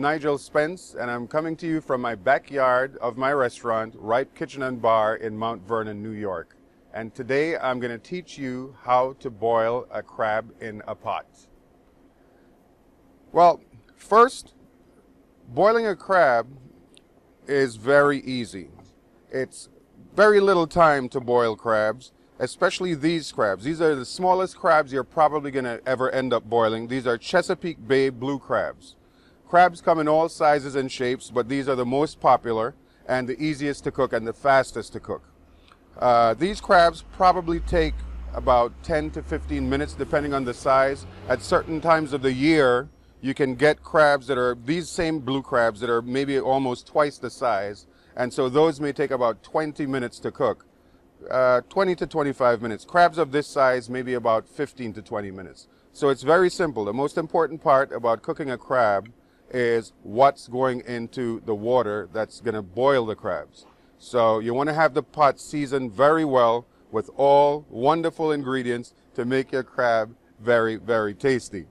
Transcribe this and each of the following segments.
Nigel Spence, and I'm coming to you from my backyard of my restaurant, Ripe Kitchen and Bar in Mount Vernon, New York. And today I'm going to teach you how to boil a crab in a pot. Well, first, boiling a crab is very easy. It's very little time to boil crabs, especially these crabs. These are the smallest crabs you're probably going to ever end up boiling. These are Chesapeake Bay blue crabs. Crabs come in all sizes and shapes, but these are the most popular and the easiest to cook and the fastest to cook. These crabs probably take about 10 to 15 minutes depending on the size. At certain times of the year, you can get crabs that are these same blue crabs that are maybe almost twice the size, and so those may take about 20 minutes to cook. 20 to 25 minutes. Crabs of this size maybe about 15 to 20 minutes. So it's very simple. The most important part about cooking a crab is what's going into the water that's going to boil the crabs. So you want to have the pot seasoned very well with all wonderful ingredients to make your crab very, very tasty.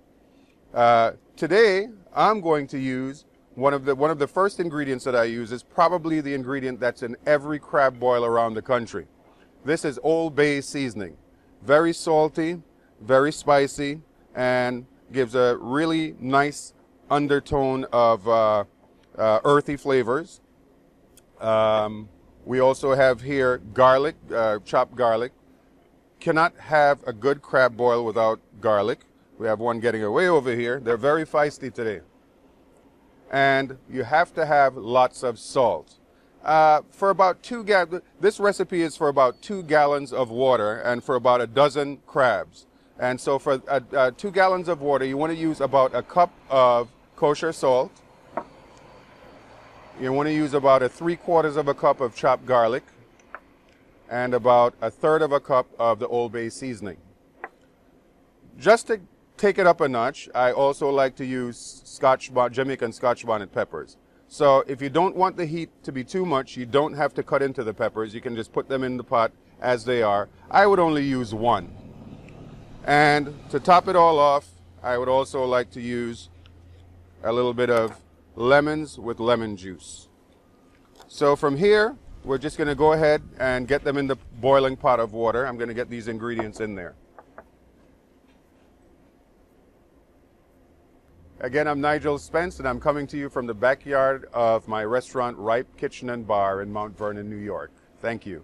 Today I'm going to use one of the first ingredients that I use is probably the ingredient that's in every crab boil around the country. This is Old Bay seasoning. Very salty, very spicy, and gives a really nice undertone of earthy flavors. We also have here garlic, chopped garlic. Cannot have a good crab boil without garlic. We have one getting away over here. They're very feisty today. And you have to have lots of salt. For about this recipe is for about 2 gallons of water and for about a dozen crabs. And so for 2 gallons of water, you want to use about a cup of kosher salt. You want to use about 3/4 of a cup of chopped garlic and about 1/3 of a cup of the Old Bay seasoning. Just to take it up a notch, I also like to use Jamaican Scotch bonnet peppers. So if you don't want the heat to be too much, you don't have to cut into the peppers. You can just put them in the pot as they are. I would only use one. And to top it all off, I would also like to use a little bit of lemons with lemon juice. So from here, we're just going to go ahead and get them in the boiling pot of water. I'm going to get these ingredients in there. Again, I'm Nigel Spence, and I'm coming to you from the backyard of my restaurant, Ripe Kitchen and Bar in Mount Vernon, New York. Thank you.